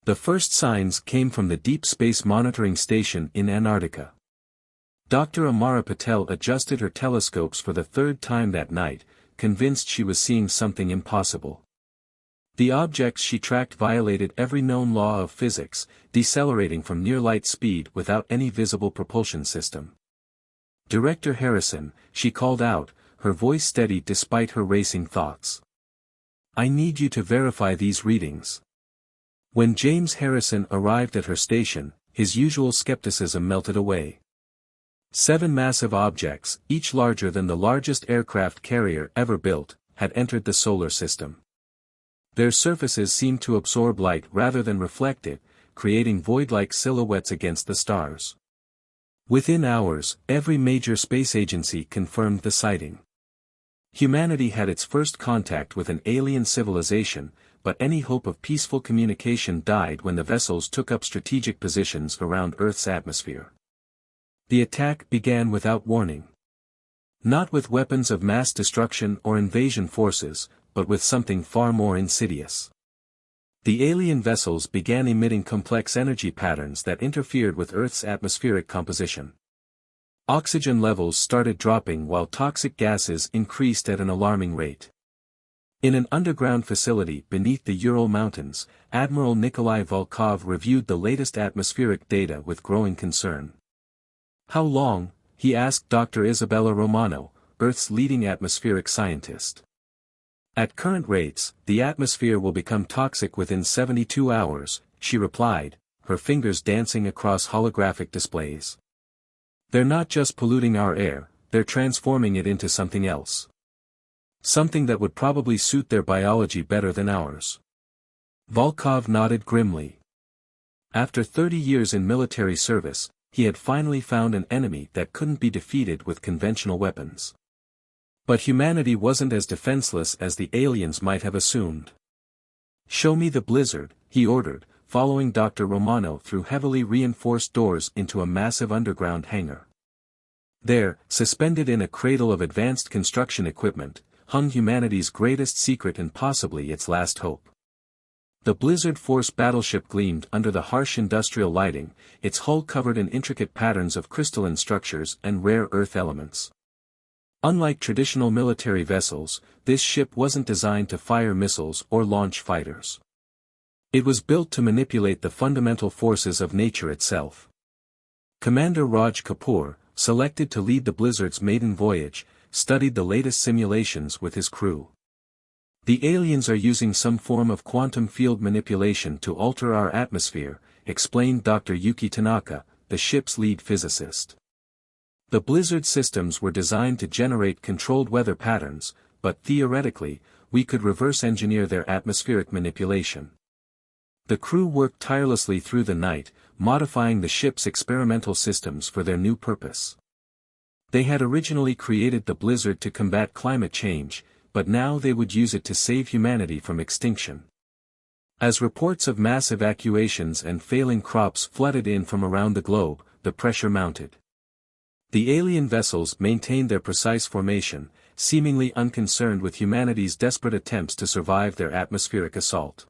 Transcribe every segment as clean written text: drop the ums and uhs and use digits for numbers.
The first signs came from the Deep Space Monitoring Station in Antarctica. Dr. Amara Patel adjusted her telescopes for the third time that night, convinced she was seeing something impossible. The objects she tracked violated every known law of physics, decelerating from near-light speed without any visible propulsion system. "Director Harrison," she called out, her voice steady despite her racing thoughts. "I need you to verify these readings." When James Harrison arrived at her station, his usual skepticism melted away. 7 massive objects, each larger than the largest aircraft carrier ever built, had entered the solar system. Their surfaces seemed to absorb light rather than reflect it, creating void-like silhouettes against the stars. Within hours, every major space agency confirmed the sighting. Humanity had its first contact with an alien civilization, but any hope of peaceful communication died when the vessels took up strategic positions around Earth's atmosphere. The attack began without warning. Not with weapons of mass destruction or invasion forces, but with something far more insidious. The alien vessels began emitting complex energy patterns that interfered with Earth's atmospheric composition. Oxygen levels started dropping while toxic gases increased at an alarming rate. In an underground facility beneath the Ural Mountains, Admiral Nikolai Volkov reviewed the latest atmospheric data with growing concern. "How long?" he asked Dr. Isabella Romano, Earth's leading atmospheric scientist. "At current rates, the atmosphere will become toxic within 72 hours, she replied, her fingers dancing across holographic displays. "They're not just polluting our air, they're transforming it into something else. Something that would probably suit their biology better than ours." Volkov nodded grimly. After 30 years in military service, he had finally found an enemy that couldn't be defeated with conventional weapons. But humanity wasn't as defenseless as the aliens might have assumed. "Show me the blizzard," he ordered, following Dr. Romano through heavily reinforced doors into a massive underground hangar. There, suspended in a cradle of advanced construction equipment, hung humanity's greatest secret and possibly its last hope. The Blizzard-Force Battleship gleamed under the harsh industrial lighting, its hull covered in intricate patterns of crystalline structures and rare earth elements. Unlike traditional military vessels, this ship wasn't designed to fire missiles or launch fighters. It was built to manipulate the fundamental forces of nature itself. Commander Raj Kapoor, selected to lead the Blizzard's maiden voyage, studied the latest simulations with his crew. "The aliens are using some form of quantum field manipulation to alter our atmosphere," explained Dr. Yuki Tanaka, the ship's lead physicist. The Blizzard systems were designed to generate controlled weather patterns, but theoretically, we could reverse engineer their atmospheric manipulation. The crew worked tirelessly through the night, modifying the ship's experimental systems for their new purpose. They had originally created the Blizzard to combat climate change, but now they would use it to save humanity from extinction. As reports of mass evacuations and failing crops flooded in from around the globe, the pressure mounted. The alien vessels maintained their precise formation, seemingly unconcerned with humanity's desperate attempts to survive their atmospheric assault.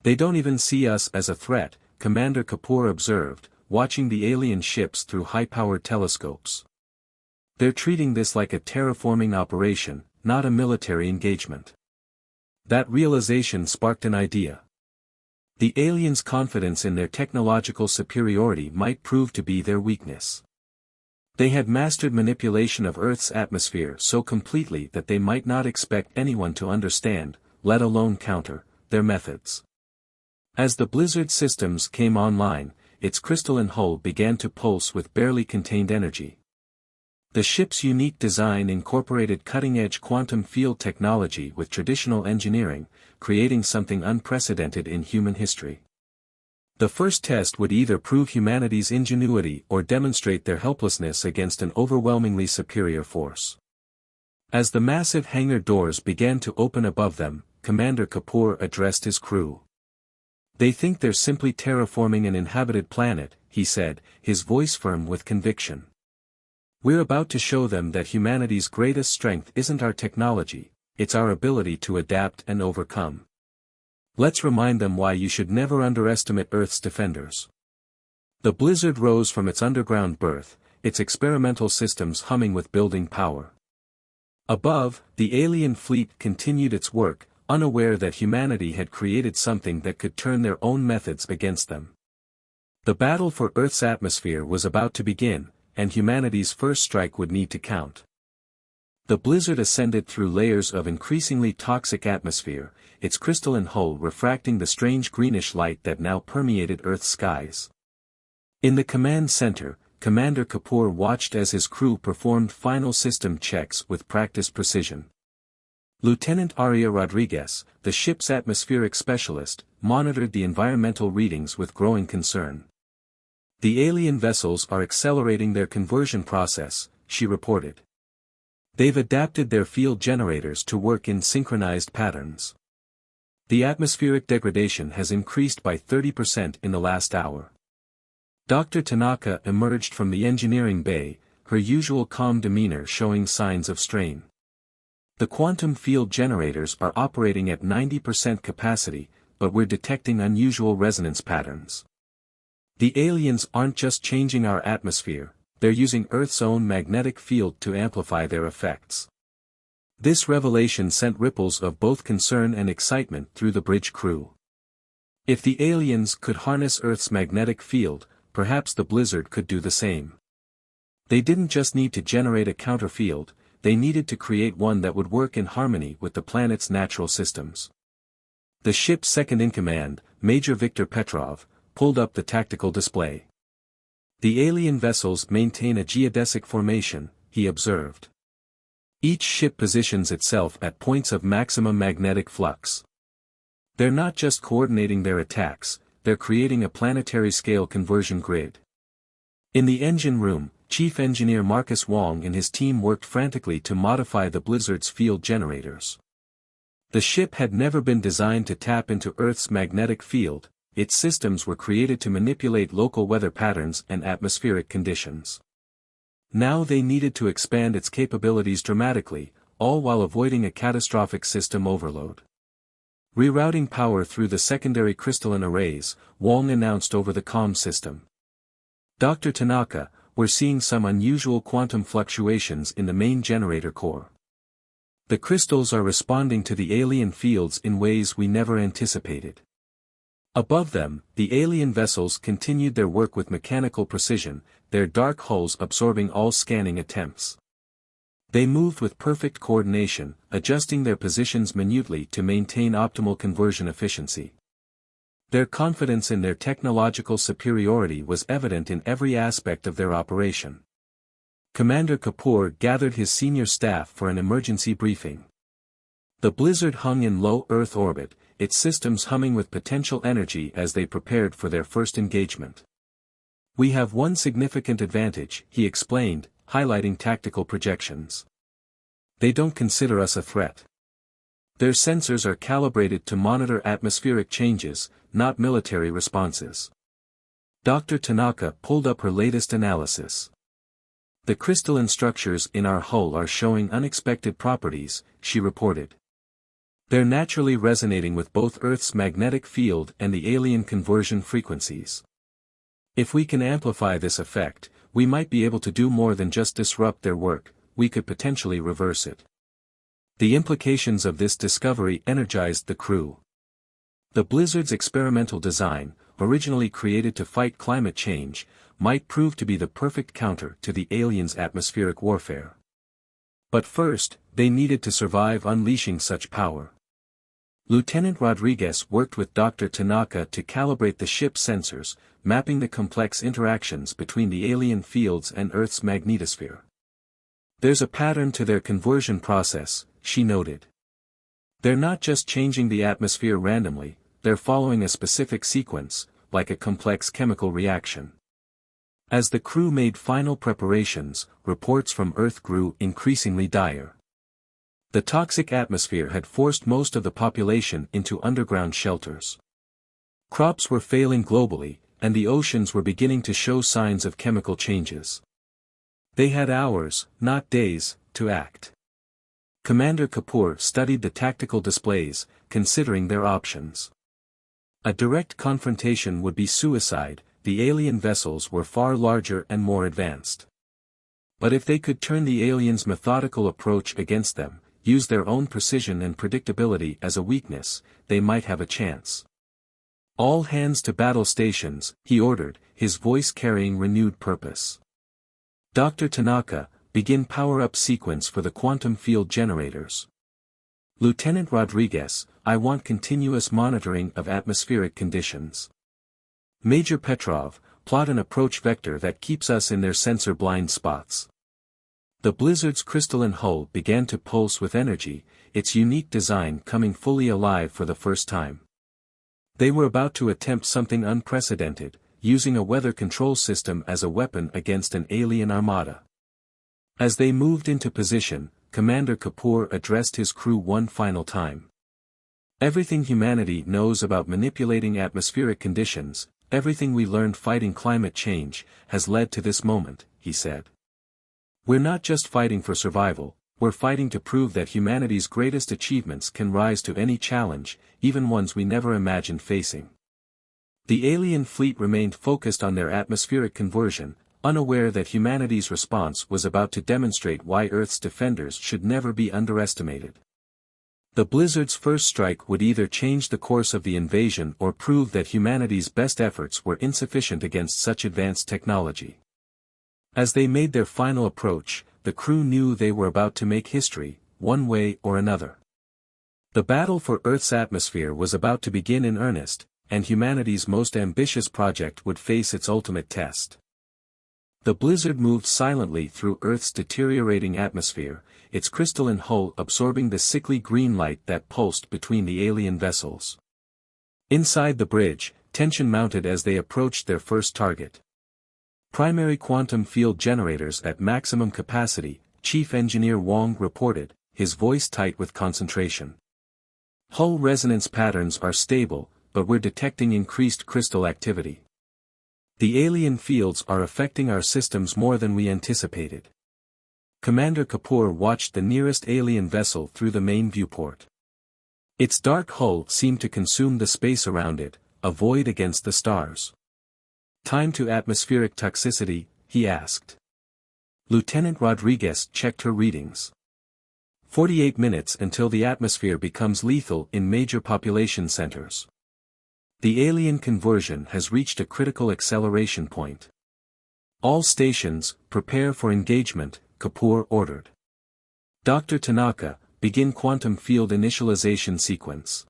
"They don't even see us as a threat," Commander Kapoor observed, watching the alien ships through high-powered telescopes. "They're treating this like a terraforming operation, not a military engagement." That realization sparked an idea. The aliens' confidence in their technological superiority might prove to be their weakness. They had mastered manipulation of Earth's atmosphere so completely that they might not expect anyone to understand, let alone counter, their methods. As the Blizzard systems came online, its crystalline hull began to pulse with barely contained energy. The ship's unique design incorporated cutting-edge quantum field technology with traditional engineering, creating something unprecedented in human history. The first test would either prove humanity's ingenuity or demonstrate their helplessness against an overwhelmingly superior force. As the massive hangar doors began to open above them, Commander Kapoor addressed his crew. "They think they're simply terraforming an inhabited planet," he said, his voice firm with conviction. "We're about to show them that humanity's greatest strength isn't our technology, it's our ability to adapt and overcome." Let's remind them why you should never underestimate Earth's defenders. The blizzard rose from its underground berth, its experimental systems humming with building power. Above, the alien fleet continued its work, unaware that humanity had created something that could turn their own methods against them. The battle for Earth's atmosphere was about to begin, and humanity's first strike would need to count. The blizzard ascended through layers of increasingly toxic atmosphere, its crystalline hull refracting the strange greenish light that now permeated Earth's skies. In the command center, Commander Kapoor watched as his crew performed final system checks with practiced precision. Lieutenant Arya Rodriguez, the ship's atmospheric specialist, monitored the environmental readings with growing concern. The alien vessels are accelerating their conversion process, she reported. They've adapted their field generators to work in synchronized patterns. The atmospheric degradation has increased by 30% in the last hour. Dr. Tanaka emerged from the engineering bay, her usual calm demeanor showing signs of strain. The quantum field generators are operating at 90% capacity, but we're detecting unusual resonance patterns. The aliens aren't just changing our atmosphere, they're using Earth's own magnetic field to amplify their effects. This revelation sent ripples of both concern and excitement through the bridge crew. If the aliens could harness Earth's magnetic field, perhaps the blizzard could do the same. They didn't just need to generate a counterfield, they needed to create one that would work in harmony with the planet's natural systems. The ship's second-in-command, Major Viktor Petrov, pulled up the tactical display. The alien vessels maintain a geodesic formation, he observed. Each ship positions itself at points of maximum magnetic flux. They're not just coordinating their attacks, they're creating a planetary-scale conversion grid. In the engine room, Chief Engineer Marcus Wong and his team worked frantically to modify the Blizzard's field generators. The ship had never been designed to tap into Earth's magnetic field, its systems were created to manipulate local weather patterns and atmospheric conditions. Now they needed to expand its capabilities dramatically, all while avoiding a catastrophic system overload. Rerouting power through the secondary crystalline arrays, Wong announced over the comm system. Dr. Tanaka, we're seeing some unusual quantum fluctuations in the main generator core. The crystals are responding to the alien fields in ways we never anticipated. Above them, the alien vessels continued their work with mechanical precision, their dark hulls absorbing all scanning attempts. They moved with perfect coordination, adjusting their positions minutely to maintain optimal conversion efficiency. Their confidence in their technological superiority was evident in every aspect of their operation. Commander Kapoor gathered his senior staff for an emergency briefing. The blizzard hung in low Earth orbit, its systems humming with potential energy as they prepared for their first engagement. We have one significant advantage, he explained, highlighting tactical projections. They don't consider us a threat. Their sensors are calibrated to monitor atmospheric changes, not military responses. Dr. Tanaka pulled up her latest analysis. The crystalline structures in our hull are showing unexpected properties, she reported. They're naturally resonating with both Earth's magnetic field and the alien conversion frequencies. If we can amplify this effect, we might be able to do more than just disrupt their work, we could potentially reverse it. The implications of this discovery energized the crew. The Blizzard's experimental design, originally created to fight climate change, might prove to be the perfect counter to the aliens' atmospheric warfare. But first, they needed to survive unleashing such power. Lieutenant Rodriguez worked with Dr. Tanaka to calibrate the ship's sensors, mapping the complex interactions between the alien fields and Earth's magnetosphere. There's a pattern to their conversion process, she noted. They're not just changing the atmosphere randomly, they're following a specific sequence, like a complex chemical reaction. As the crew made final preparations, reports from Earth grew increasingly dire. The toxic atmosphere had forced most of the population into underground shelters. Crops were failing globally, and the oceans were beginning to show signs of chemical changes. They had hours, not days, to act. Commander Kapoor studied the tactical displays, considering their options. A direct confrontation would be suicide. The alien vessels were far larger and more advanced. But if they could turn the aliens' methodical approach against them, use their own precision and predictability as a weakness, they might have a chance. "All hands to battle stations," he ordered, his voice carrying renewed purpose. "Dr. Tanaka, begin power-up sequence for the quantum field generators. Lieutenant Rodriguez, I want continuous monitoring of atmospheric conditions. Major Petrov, plot an approach vector that keeps us in their sensor blind spots." The Blizzard's crystalline hull began to pulse with energy, its unique design coming fully alive for the first time. They were about to attempt something unprecedented, using a weather control system as a weapon against an alien armada. As they moved into position, Commander Kapoor addressed his crew one final time. "Everything humanity knows about manipulating atmospheric conditions, everything we learned fighting climate change, has led to this moment," he said. "We're not just fighting for survival, we're fighting to prove that humanity's greatest achievements can rise to any challenge, even ones we never imagined facing." The alien fleet remained focused on their atmospheric conversion, unaware that humanity's response was about to demonstrate why Earth's defenders should never be underestimated. The Blizzard's first strike would either change the course of the invasion or prove that humanity's best efforts were insufficient against such advanced technology. As they made their final approach, the crew knew they were about to make history, one way or another. The battle for Earth's atmosphere was about to begin in earnest, and humanity's most ambitious project would face its ultimate test. The Blizzard moved silently through Earth's deteriorating atmosphere, its crystalline hull absorbing the sickly green light that pulsed between the alien vessels. Inside the bridge, tension mounted as they approached their first target. "Primary quantum field generators at maximum capacity," Chief Engineer Wong reported, his voice tight with concentration. "Hull resonance patterns are stable, but we're detecting increased crystal activity. The alien fields are affecting our systems more than we anticipated." Commander Kapoor watched the nearest alien vessel through the main viewport. Its dark hull seemed to consume the space around it, a void against the stars. "Time to atmospheric toxicity?" he asked. Lieutenant Rodriguez checked her readings. 48 minutes until the atmosphere becomes lethal in major population centers. The alien conversion has reached a critical acceleration point. "All stations, prepare for engagement," Kapoor ordered. "Dr. Tanaka, begin quantum field initialization sequence.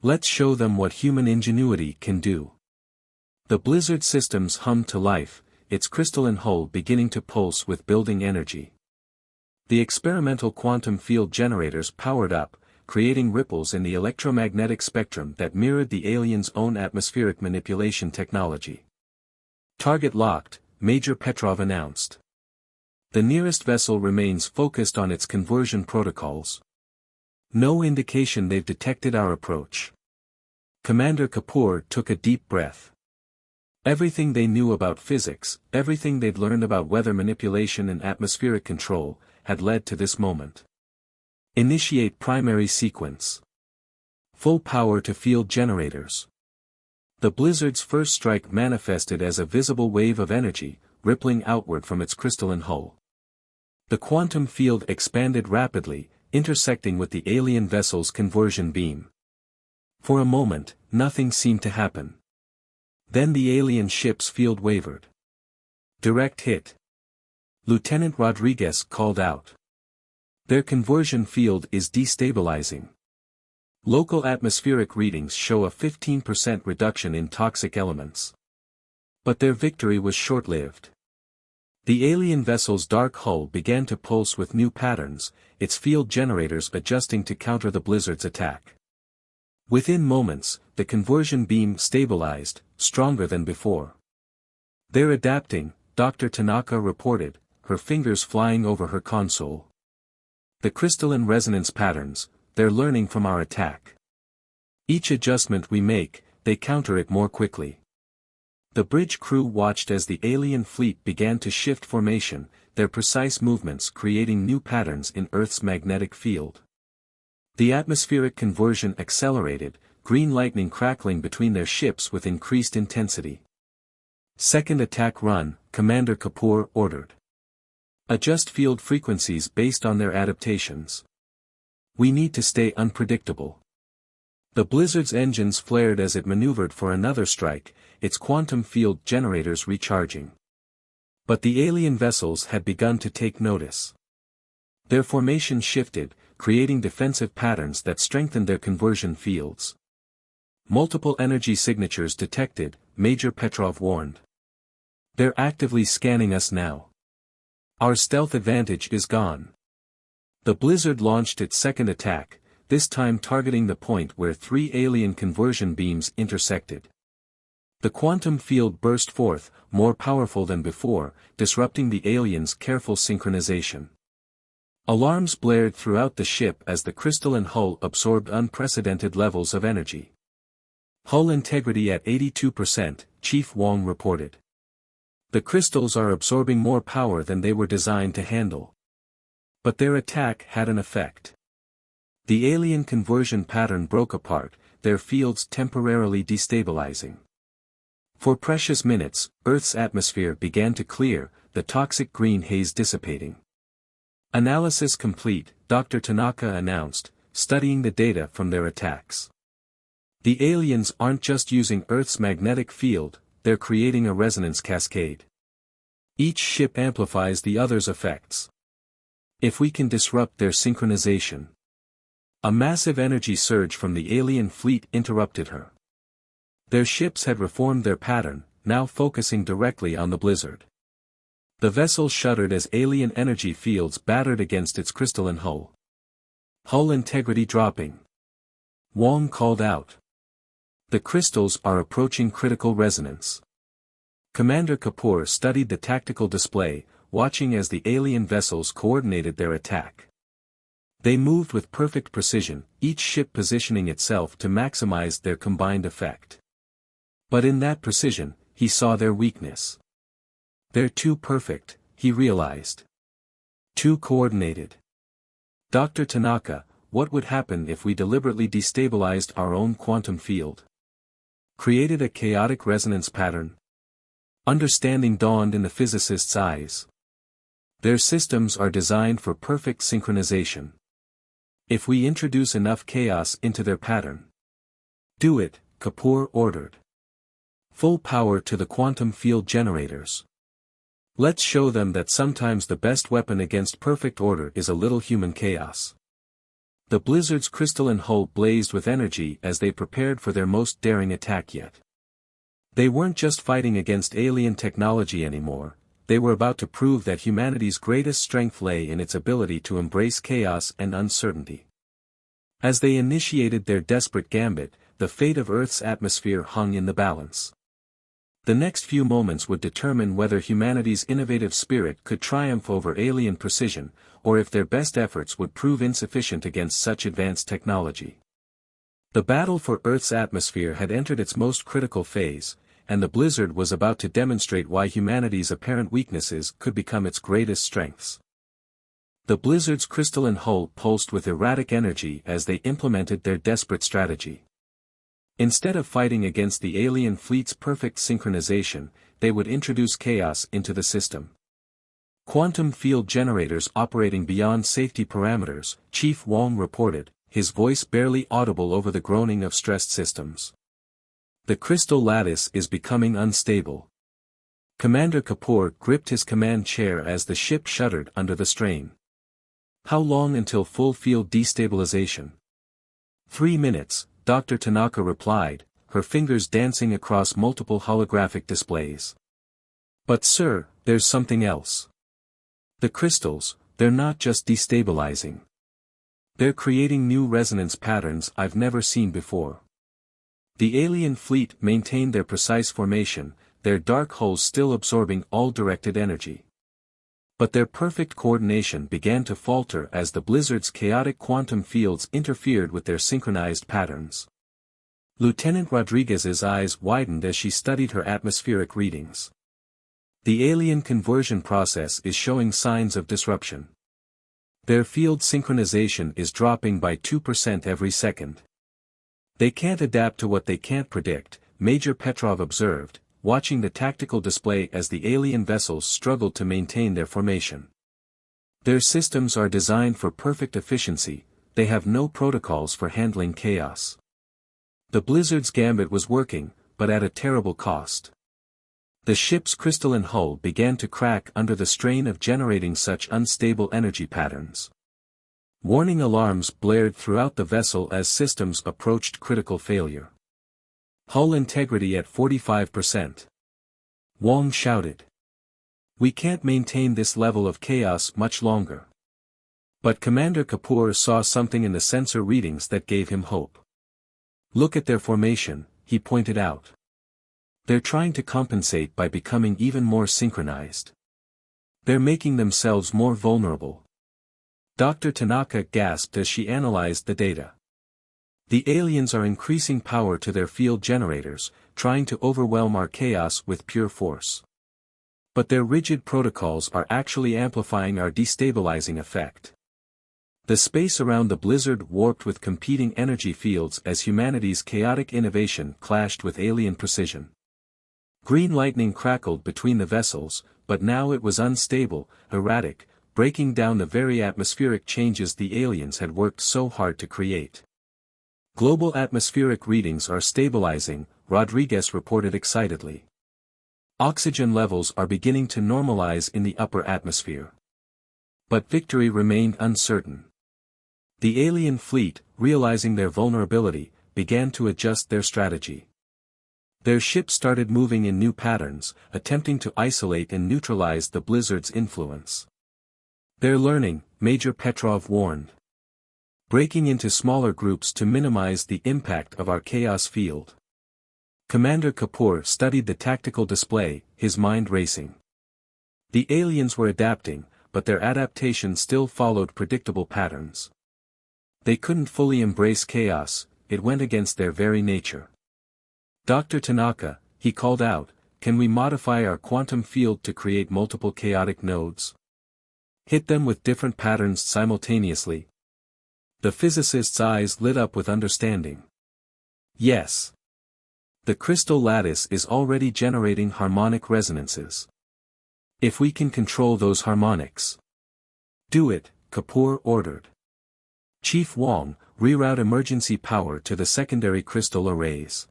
Let's show them what human ingenuity can do." The Blizzard systems hummed to life, its crystalline hull beginning to pulse with building energy. The experimental quantum field generators powered up, creating ripples in the electromagnetic spectrum that mirrored the aliens' own atmospheric manipulation technology. "Target locked," Major Petrov announced. "The nearest vessel remains focused on its conversion protocols. No indication they've detected our approach." Commander Kapoor took a deep breath. Everything they knew about physics, everything they'd learned about weather manipulation and atmospheric control, had led to this moment. "Initiate primary sequence. Full power to field generators." The Blizzard's first strike manifested as a visible wave of energy, rippling outward from its crystalline hull. The quantum field expanded rapidly, intersecting with the alien vessel's conversion beam. For a moment, nothing seemed to happen. Then the alien ship's field wavered. "Direct hit," Lieutenant Rodriguez called out. "Their conversion field is destabilizing. Local atmospheric readings show a 15% reduction in toxic elements." But their victory was short-lived. The alien vessel's dark hull began to pulse with new patterns, its field generators adjusting to counter the Blizzard's attack. Within moments, the conversion beam stabilized, stronger than before. "They're adapting," Dr. Tanaka reported, her fingers flying over her console. "The crystalline resonance patterns, they're learning from our attack. Each adjustment we make, they counter it more quickly." The bridge crew watched as the alien fleet began to shift formation, their precise movements creating new patterns in Earth's magnetic field. The atmospheric conversion accelerated, green lightning crackling between their ships with increased intensity. "Second attack run," Commander Kapoor ordered. "Adjust field frequencies based on their adaptations. We need to stay unpredictable." The Blizzard's engines flared as it maneuvered for another strike, its quantum field generators recharging. But the alien vessels had begun to take notice. Their formation shifted, creating defensive patterns that strengthened their conversion fields. "Multiple energy signatures detected," Major Petrov warned. "They're actively scanning us now. Our stealth advantage is gone." The Blizzard launched its second attack, this time targeting the point where 3 alien conversion beams intersected. The quantum field burst forth, more powerful than before, disrupting the aliens' careful synchronization. Alarms blared throughout the ship as the crystalline hull absorbed unprecedented levels of energy. "Hull integrity at 82%, Chief Wong reported. The crystals are absorbing more power than they were designed to handle." But their attack had an effect. The alien conversion pattern broke apart, their fields temporarily destabilizing. For precious minutes, Earth's atmosphere began to clear, the toxic green haze dissipating. "Analysis complete," Dr. Tanaka announced, studying the data from their attacks. "The aliens aren't just using Earth's magnetic field, they're creating a resonance cascade. Each ship amplifies the other's effects. If we can disrupt their synchronization." A massive energy surge from the alien fleet interrupted her. Their ships had reformed their pattern, now focusing directly on the Blizzard. The vessel shuddered as alien energy fields battered against its crystalline hull. "Hull integrity dropping," Wong called out. "The crystals are approaching critical resonance." Commander Kapoor studied the tactical display, watching as the alien vessels coordinated their attack. They moved with perfect precision, each ship positioning itself to maximize their combined effect. But in that precision, he saw their weakness. "They're too perfect," he realized. "Too coordinated." "Dr. Tanaka, what would happen if we deliberately destabilized our own quantum field? Created a chaotic resonance pattern?" Understanding dawned in the physicist's eyes. "Their systems are designed for perfect synchronization. If we introduce enough chaos into their pattern." "Do it," Kapoor ordered. "Full power to the quantum field generators. Let's show them that sometimes the best weapon against perfect order is a little human chaos." The Blizzard's crystalline hull blazed with energy as they prepared for their most daring attack yet. They weren't just fighting against alien technology anymore, they were about to prove that humanity's greatest strength lay in its ability to embrace chaos and uncertainty. As they initiated their desperate gambit, the fate of Earth's atmosphere hung in the balance. The next few moments would determine whether humanity's innovative spirit could triumph over alien precision, or if their best efforts would prove insufficient against such advanced technology. The battle for Earth's atmosphere had entered its most critical phase, and the Blizzard was about to demonstrate why humanity's apparent weaknesses could become its greatest strengths. The Blizzard's crystalline hull pulsed with erratic energy as they implemented their desperate strategy. Instead of fighting against the alien fleet's perfect synchronization, they would introduce chaos into the system. "Quantum field generators operating beyond safety parameters," Chief Wong reported, his voice barely audible over the groaning of stressed systems. "The crystal lattice is becoming unstable." Commander Kapoor gripped his command chair as the ship shuddered under the strain. "How long until full field destabilization?" 3 minutes, Dr. Tanaka replied, her fingers dancing across multiple holographic displays. "But sir, there's something else. The crystals, they're not just destabilizing. They're creating new resonance patterns I've never seen before." The alien fleet maintained their precise formation, their dark hulls still absorbing all directed energy. But their perfect coordination began to falter as the Blizzard's chaotic quantum fields interfered with their synchronized patterns. Lieutenant Rodriguez's eyes widened as she studied her atmospheric readings. "The alien conversion process is showing signs of disruption. Their field synchronization is dropping by 2% every second. They can't adapt to what they can't predict, Major Petrov observed, watching the tactical display as the alien vessels struggled to maintain their formation. Their systems are designed for perfect efficiency, they have no protocols for handling chaos. The Blizzard's gambit was working, but at a terrible cost. The ship's crystalline hull began to crack under the strain of generating such unstable energy patterns. Warning alarms blared throughout the vessel as systems approached critical failure. Hull integrity at 45%. Wong shouted. We can't maintain this level of chaos much longer. But Commander Kapoor saw something in the sensor readings that gave him hope. Look at their formation, he pointed out. They're trying to compensate by becoming even more synchronized. They're making themselves more vulnerable. Dr. Tanaka gasped as she analyzed the data. The aliens are increasing power to their field generators, trying to overwhelm our chaos with pure force. But their rigid protocols are actually amplifying our destabilizing effect. The space around the blizzard warped with competing energy fields as humanity's chaotic innovation clashed with alien precision. Green lightning crackled between the vessels, but now it was unstable, erratic, breaking down the very atmospheric changes the aliens had worked so hard to create. Global atmospheric readings are stabilizing, Rodriguez reported excitedly. Oxygen levels are beginning to normalize in the upper atmosphere. But victory remained uncertain. The alien fleet, realizing their vulnerability, began to adjust their strategy. Their ships started moving in new patterns, attempting to isolate and neutralize the blizzard's influence. They're learning, Major Petrov warned. Breaking into smaller groups to minimize the impact of our chaos field. Commander Kapoor studied the tactical display, his mind racing. The aliens were adapting, but their adaptation still followed predictable patterns. They couldn't fully embrace chaos, it went against their very nature. Dr. Tanaka, he called out, can we modify our quantum field to create multiple chaotic nodes? Hit them with different patterns simultaneously? The physicist's eyes lit up with understanding. Yes. The crystal lattice is already generating harmonic resonances. If we can control those harmonics. Do it, Kapoor ordered. Chief Wong, reroute emergency power to the secondary crystal arrays.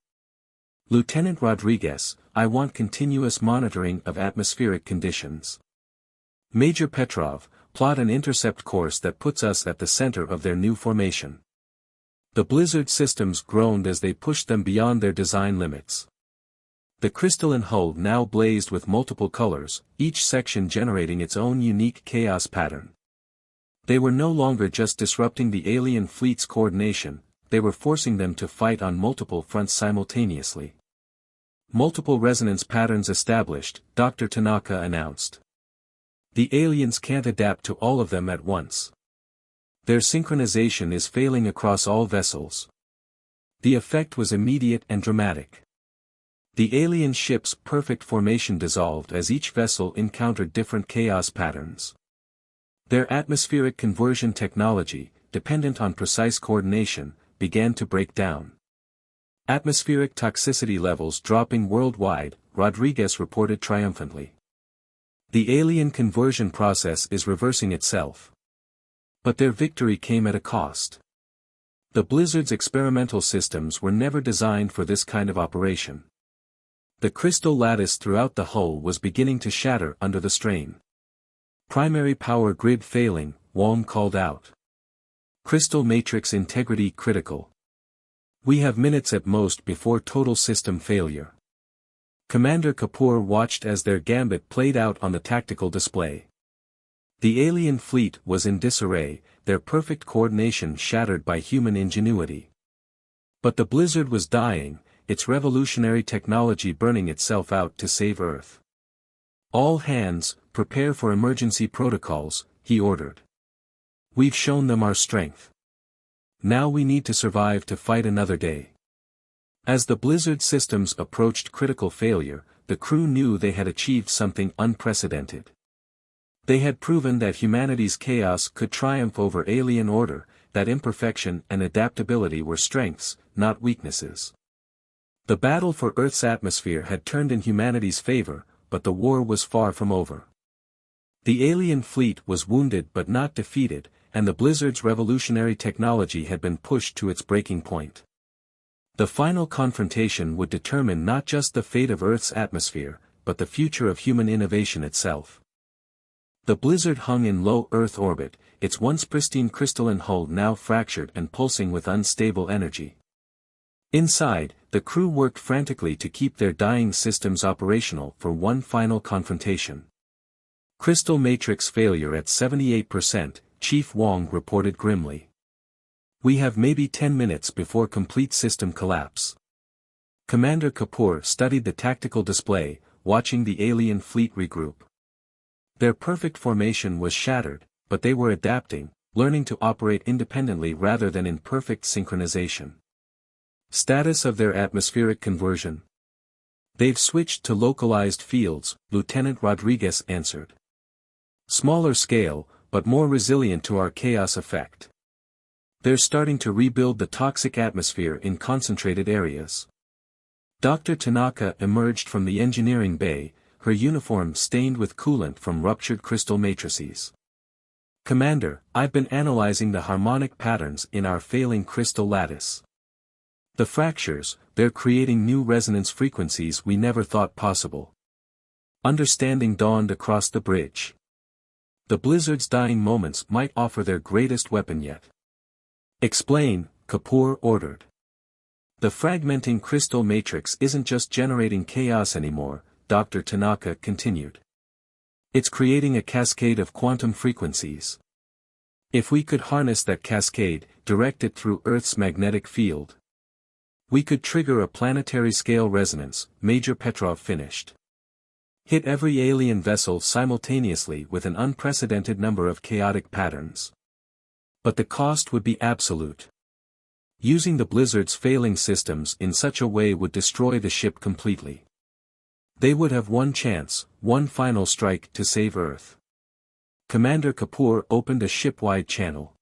Lieutenant Rodriguez, I want continuous monitoring of atmospheric conditions. Major Petrov, plot an intercept course that puts us at the center of their new formation. The Blizzard systems groaned as they pushed them beyond their design limits. The crystalline hull now blazed with multiple colors, each section generating its own unique chaos pattern. They were no longer just disrupting the alien fleet's coordination, they were forcing them to fight on multiple fronts simultaneously. Multiple resonance patterns established, Dr. Tanaka announced. The aliens can't adapt to all of them at once. Their synchronization is failing across all vessels. The effect was immediate and dramatic. The alien ship's perfect formation dissolved as each vessel encountered different chaos patterns. Their atmospheric conversion technology, dependent on precise coordination, began to break down. Atmospheric toxicity levels dropping worldwide, Rodriguez reported triumphantly. The alien conversion process is reversing itself. But their victory came at a cost. The Blizzard's experimental systems were never designed for this kind of operation. The crystal lattice throughout the hull was beginning to shatter under the strain. Primary power grid failing, Wong called out. Crystal matrix integrity critical. We have minutes at most before total system failure. Commander Kapoor watched as their gambit played out on the tactical display. The alien fleet was in disarray, their perfect coordination shattered by human ingenuity. But the Blizzard was dying, its revolutionary technology burning itself out to save Earth. All hands, prepare for emergency protocols, he ordered. We've shown them our strength. Now we need to survive to fight another day. As the Blizzard systems approached critical failure, the crew knew they had achieved something unprecedented. They had proven that humanity's chaos could triumph over alien order, that imperfection and adaptability were strengths, not weaknesses. The battle for Earth's atmosphere had turned in humanity's favor, but the war was far from over. The alien fleet was wounded but not defeated, and the Blizzard's revolutionary technology had been pushed to its breaking point. The final confrontation would determine not just the fate of Earth's atmosphere, but the future of human innovation itself. The Blizzard hung in low Earth orbit, its once pristine crystalline hull now fractured and pulsing with unstable energy. Inside, the crew worked frantically to keep their dying systems operational for one final confrontation. Crystal matrix failure at 78%, Chief Wong reported grimly. We have maybe 10 minutes before complete system collapse. Commander Kapoor studied the tactical display, watching the alien fleet regroup. Their perfect formation was shattered, but they were adapting, learning to operate independently rather than in perfect synchronization. Status of their atmospheric conversion. They've switched to localized fields, Lieutenant Rodriguez answered. Smaller scale, but more resilient to our chaos effect. They're starting to rebuild the toxic atmosphere in concentrated areas. Dr. Tanaka emerged from the engineering bay, her uniform stained with coolant from ruptured crystal matrices. Commander, I've been analyzing the harmonic patterns in our failing crystal lattice. The fractures, they're creating new resonance frequencies we never thought possible. Understanding dawned across the bridge. The Blizzard's dying moments might offer their greatest weapon yet. Explain, Kapoor ordered. The fragmenting crystal matrix isn't just generating chaos anymore, Dr. Tanaka continued. It's creating a cascade of quantum frequencies. If we could harness that cascade, direct it through Earth's magnetic field, we could trigger a planetary-scale resonance, Major Petrov finished. Hit every alien vessel simultaneously with an unprecedented number of chaotic patterns. But the cost would be absolute. Using the Blizzard's failing systems in such a way would destroy the ship completely. They would have one chance, one final strike to save Earth. Commander Kapoor opened a ship-wide channel.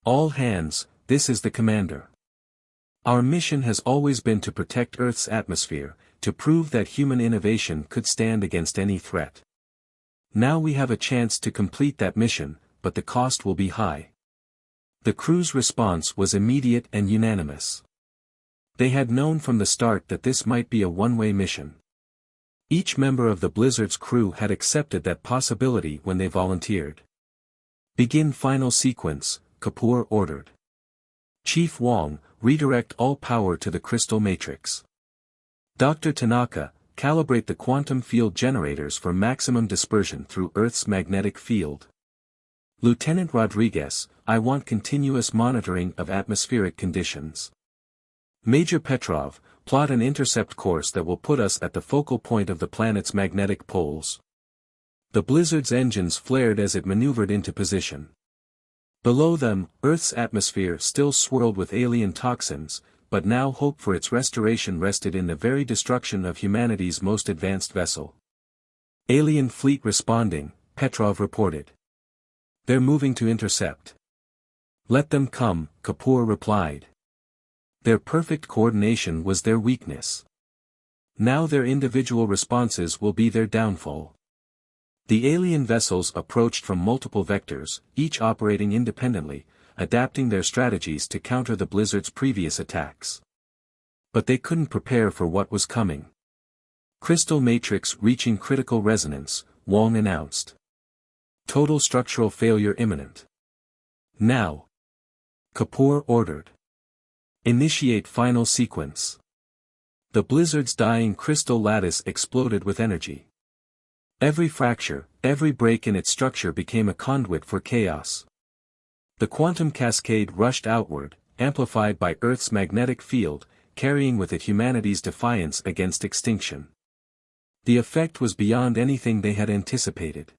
All hands, this is the commander. Our mission has always been to protect Earth's atmosphere, to prove that human innovation could stand against any threat. Now we have a chance to complete that mission, but the cost will be high. The crew's response was immediate and unanimous. They had known from the start that this might be a one-way mission. Each member of the Blizzard's crew had accepted that possibility when they volunteered. Begin final sequence, Kapoor ordered. Chief Wong, redirect all power to the crystal matrix. Dr. Tanaka, calibrate the quantum field generators for maximum dispersion through Earth's magnetic field. Lieutenant Rodriguez, I want continuous monitoring of atmospheric conditions. Major Petrov, plot an intercept course that will put us at the focal point of the planet's magnetic poles. The Blizzard's engines flared as it maneuvered into position. Below them, Earth's atmosphere still swirled with alien toxins, but now hope for its restoration rested in the very destruction of humanity's most advanced vessel. Alien fleet responding, Petrov reported. They're moving to intercept. Let them come, Kapoor replied. Their perfect coordination was their weakness. Now their individual responses will be their downfall. The alien vessels approached from multiple vectors, each operating independently, adapting their strategies to counter the Blizzard's previous attacks. But they couldn't prepare for what was coming. Crystal matrix reaching critical resonance, Wong announced. Total structural failure imminent. Now. Kapoor ordered. Initiate final sequence. The Blizzard's dying crystal lattice exploded with energy. Every fracture, every break in its structure became a conduit for chaos. The quantum cascade rushed outward, amplified by Earth's magnetic field, carrying with it humanity's defiance against extinction. The effect was beyond anything they had anticipated.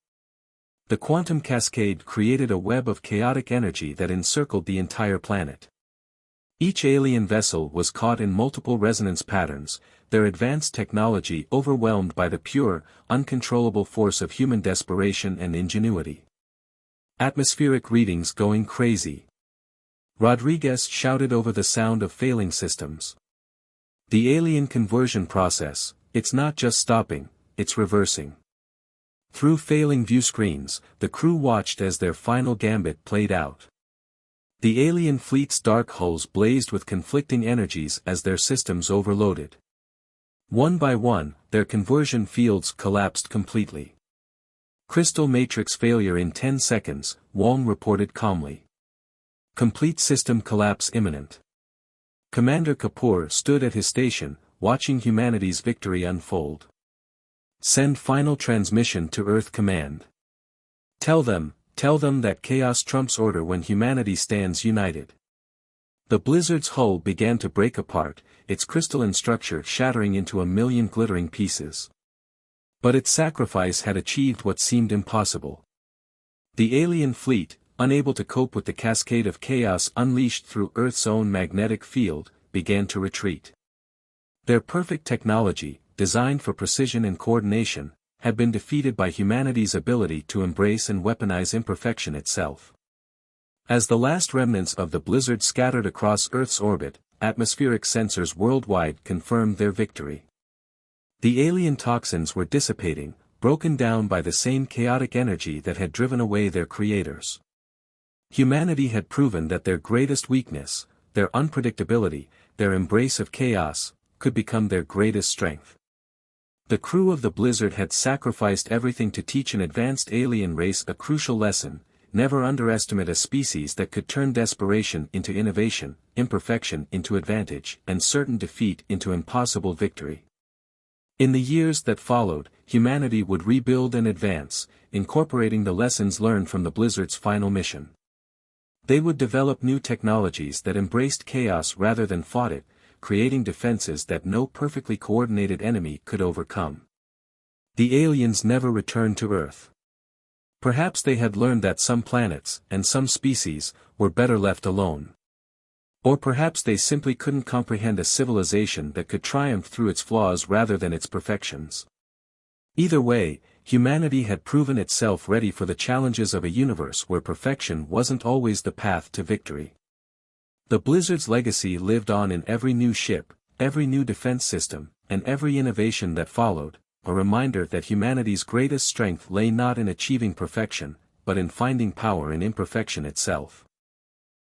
The quantum cascade created a web of chaotic energy that encircled the entire planet. Each alien vessel was caught in multiple resonance patterns, their advanced technology overwhelmed by the pure, uncontrollable force of human desperation and ingenuity. Atmospheric readings going crazy. Rodriguez shouted over the sound of failing systems. The alien conversion process, it's not just stopping, it's reversing. Through failing viewscreens, the crew watched as their final gambit played out. The alien fleet's dark hulls blazed with conflicting energies as their systems overloaded. One by one, their conversion fields collapsed completely. Crystal matrix failure in 10 seconds, Wong reported calmly. Complete system collapse imminent. Commander Kapoor stood at his station, watching humanity's victory unfold. Send final transmission to Earth Command. Tell them that chaos trumps order when humanity stands united. The Blizzard's hull began to break apart, its crystalline structure shattering into a million glittering pieces. But its sacrifice had achieved what seemed impossible. The alien fleet, unable to cope with the cascade of chaos unleashed through Earth's own magnetic field, began to retreat. Their perfect technology, designed for precision and coordination, had been defeated by humanity's ability to embrace and weaponize imperfection itself. As the last remnants of the Blizzard scattered across Earth's orbit, atmospheric sensors worldwide confirmed their victory. The alien toxins were dissipating, broken down by the same chaotic energy that had driven away their creators. Humanity had proven that their greatest weakness, their unpredictability, their embrace of chaos, could become their greatest strength. The crew of the Blizzard had sacrificed everything to teach an advanced alien race a crucial lesson: never underestimate a species that could turn desperation into innovation, imperfection into advantage, and certain defeat into impossible victory. In the years that followed, humanity would rebuild and advance, incorporating the lessons learned from the Blizzard's final mission. They would develop new technologies that embraced chaos rather than fought it, creating defenses that no perfectly coordinated enemy could overcome. The aliens never returned to Earth. Perhaps they had learned that some planets, and some species, were better left alone. Or perhaps they simply couldn't comprehend a civilization that could triumph through its flaws rather than its perfections. Either way, humanity had proven itself ready for the challenges of a universe where perfection wasn't always the path to victory. The Blizzard's legacy lived on in every new ship, every new defense system, and every innovation that followed, a reminder that humanity's greatest strength lay not in achieving perfection, but in finding power in imperfection itself.